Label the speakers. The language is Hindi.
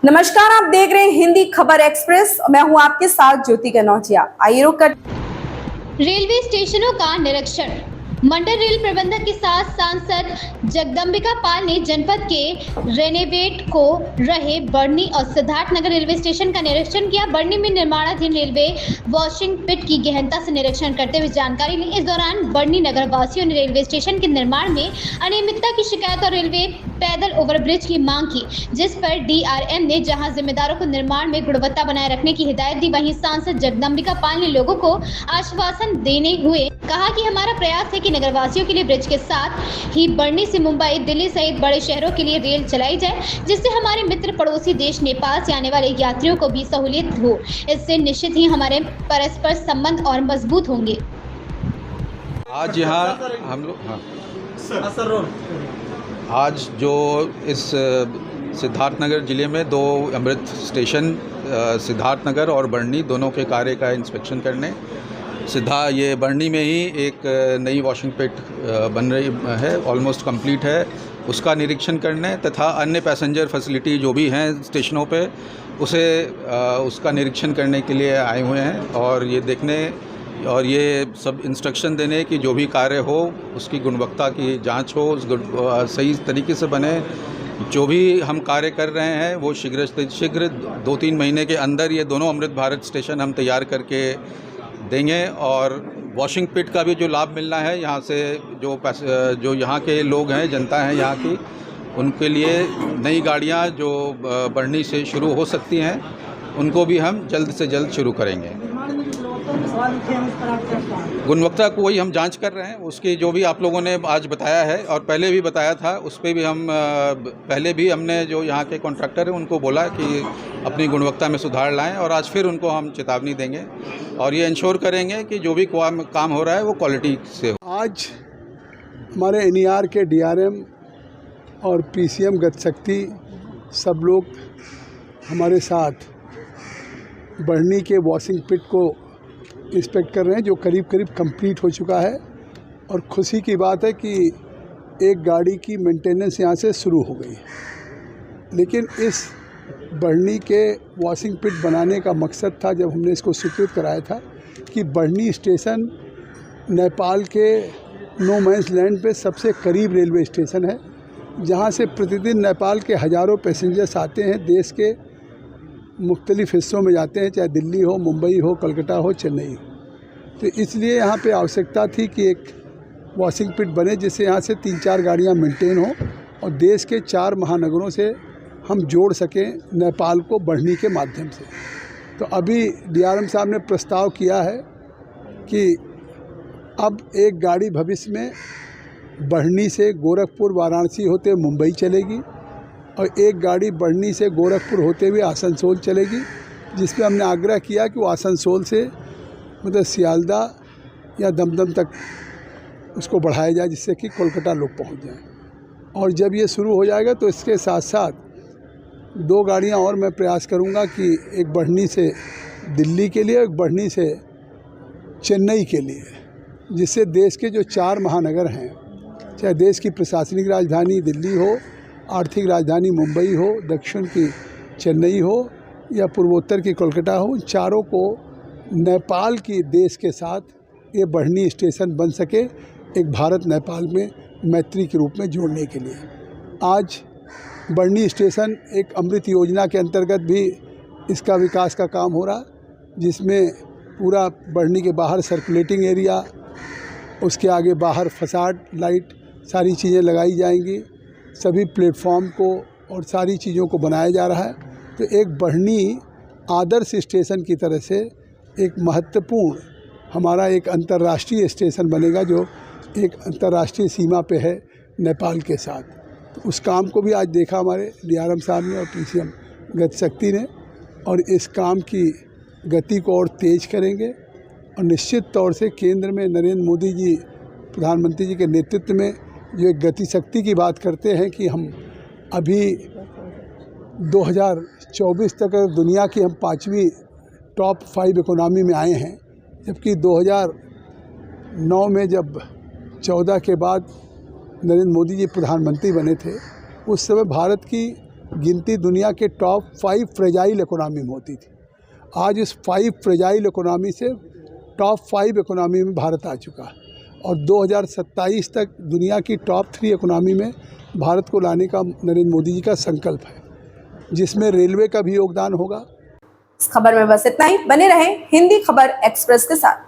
Speaker 1: नमस्कार, आप देख रहे हैं हिंदी खबर एक्सप्रेस। मैं हूं आपके साथ ज्योति कनौजिया। आइए रुक कर
Speaker 2: रेलवे स्टेशनों का निरीक्षण। मंडल रेल प्रबंधक के साथ सांसद जगदम्बिका पाल ने जनपद के रेनोवेट को रहे बढ़नी और सिद्धार्थनगर रेलवे स्टेशन का निरीक्षण किया। बढ़नी में निर्माणाधीन रेलवे वॉशिंग पिट की गहनता से निरीक्षण करते हुए जानकारी ली। इस दौरान बढ़नी नगर वासियों ने रेलवे स्टेशन के निर्माण में अनियमितता की शिकायत और रेलवे पैदल ओवरब्रिज की मांग की, जिस पर डीआरएम ने जहां जिम्मेदारों को निर्माण में गुणवत्ता बनाए रखने की हिदायत दी, वहीं सांसद जगदम्बिका पाल ने लोगों को आश्वासन देने हुए कहा कि हमारा प्रयास है कि नगरवासियों के लिए ब्रिज के साथ ही बढ़नी से मुंबई, दिल्ली सहित बड़े शहरों के लिए रेल चलाई जाए, जिससे हमारे मित्र पड़ोसी देश नेपाल से आने वाले यात्रियों को भी सहूलियत हो। इससे निश्चित ही हमारे परस्पर संबंध और मजबूत होंगे।
Speaker 3: आज यहाँ हम लोग आज जो इस सिद्धार्थनगर ज़िले में दो अमृत स्टेशन सिद्धार्थनगर और बढ़नी दोनों के कार्य का इंस्पेक्शन करने, ये बढ़नी में ही एक नई वॉशिंग पिट बन रही है, ऑलमोस्ट कंप्लीट है, उसका निरीक्षण करने तथा अन्य पैसेंजर फैसिलिटी जो भी हैं स्टेशनों पे उसका निरीक्षण करने के लिए आए हुए हैं और ये देखने और ये सब इंस्ट्रक्शन देने कि जो भी कार्य हो उसकी गुणवत्ता की जांच हो, सही तरीके से बने। जो भी हम कार्य कर रहे हैं वो शीघ्र 2-3 महीने के अंदर ये दोनों अमृत भारत स्टेशन हम तैयार करके देंगे। और वॉशिंग पिट का भी जो लाभ मिलना है यहाँ से, जो यहाँ के लोग हैं, जनता है यहाँ की, उनके लिए नई गाड़ियाँ जो बढ़नी से शुरू हो सकती हैं उनको भी हम जल्द से जल्द शुरू करेंगे। गुणवत्ता को वही हम जांच कर रहे हैं, उसकी जो भी आप लोगों ने आज बताया है और पहले भी बताया था, उस पर भी हम पहले भी हमने जो यहाँ के कॉन्ट्रैक्टर हैं उनको बोला कि अपनी गुणवत्ता में सुधार लाएं और आज फिर उनको हम चेतावनी देंगे और ये इंश्योर करेंगे कि जो भी काम हो रहा है वो क्वालिटी से हो।
Speaker 4: आज हमारे एनईआर के डीआरएम और पीसीएम गतिशक्ति सब लोग हमारे साथ बढ़नी के वॉशिंग पिट को इंस्पेक्ट कर रहे हैं, जो करीब करीब कंप्लीट हो चुका है। और खुशी की बात है कि एक गाड़ी की मेंटेनेंस यहाँ से शुरू हो गई। लेकिन इस बढ़नी के वॉशिंग पिट बनाने का मकसद था, जब हमने इसको स्वीकृत कराया था, कि बढ़नी स्टेशन नेपाल के नो मैंस लैंड पे सबसे करीब रेलवे स्टेशन है, जहाँ से प्रतिदिन नेपाल के हज़ारों पैसेंजर्स आते हैं, देश के मुख्तलिफ़ हिस्सों में जाते हैं, चाहे दिल्ली हो, मुंबई हो, कलकत्ता हो, चेन्नई हो। तो इसलिए यहाँ पे आवश्यकता थी कि एक वॉशिंग पिट बने जिससे यहाँ से 3-4 गाड़ियाँ मेंटेन हो और देश के 4 महानगरों से हम जोड़ सकें नेपाल को बढ़नी के माध्यम से। तो अभी डीआरएम साहब ने प्रस्ताव किया है कि अब एक गाड़ी भविष्य में बढ़नी से गोरखपुर, वाराणसी होते मुंबई चलेगी और एक गाड़ी बढ़नी से गोरखपुर होते हुए आसनसोल चलेगी, जिसमें हमने आग्रह किया कि वो आसनसोल से मतलब सियालदह या दमदम तक उसको बढ़ाया जाए, जिससे कि कोलकाता लोग पहुंच जाएं। और जब ये शुरू हो जाएगा तो इसके साथ साथ 2 गाड़ियां और मैं प्रयास करूंगा कि एक बढ़नी से दिल्ली के लिए, एक बढ़नी से चेन्नई के लिए, जिससे देश के जो 4 महानगर हैं, चाहे देश की प्रशासनिक राजधानी दिल्ली हो, आर्थिक राजधानी मुंबई हो, दक्षिण की चेन्नई हो या पूर्वोत्तर की कोलकाता हो, चारों को नेपाल की देश के साथ ये बढ़नी स्टेशन बन सके, एक भारत नेपाल में मैत्री के रूप में जोड़ने के लिए। आज बढ़नी स्टेशन एक अमृत योजना के अंतर्गत भी इसका विकास का काम हो रहा, जिसमें पूरा बढ़नी के बाहर सर्कुलेटिंग एरिया, उसके आगे बाहर फसाड लाइट, सारी चीज़ें लगाई जाएंगी, सभी प्लेटफॉर्म को और सारी चीज़ों को बनाया जा रहा है। तो एक बढ़नी आदर्श स्टेशन की तरह से एक महत्वपूर्ण हमारा एक अंतर्राष्ट्रीय स्टेशन बनेगा, जो एक अंतर्राष्ट्रीय सीमा पे है नेपाल के साथ। तो उस काम को भी आज देखा हमारे डीआरएम साहब ने और पीसीएम गतिशक्ति ने, और इस काम की गति को और तेज़ करेंगे। और निश्चित तौर से केंद्र में नरेंद्र मोदी जी, प्रधानमंत्री जी के नेतृत्व में जो एक गतिशक्ति की बात करते हैं कि हम अभी 2024 तक दुनिया की हम 5वीं टॉप 5 इकोनॉमी में आए हैं, जबकि 2009 में जब 14 के बाद नरेंद्र मोदी जी प्रधानमंत्री बने थे, उस समय भारत की गिनती दुनिया के टॉप 5 फ्रेजाइल इकोनॉमी में होती थी। आज इस 5 फ्रेजाइल इकोनॉमी से टॉप 5 इकोनॉमी में भारत आ चुका है और 2027 तक दुनिया की टॉप 3 इकोनॉमी में भारत को लाने का नरेंद्र मोदी जी का संकल्प है, जिसमें रेलवे का भी योगदान होगा।
Speaker 1: इस खबर में बस इतना ही। बने रहें हिंदी खबर एक्सप्रेस के साथ।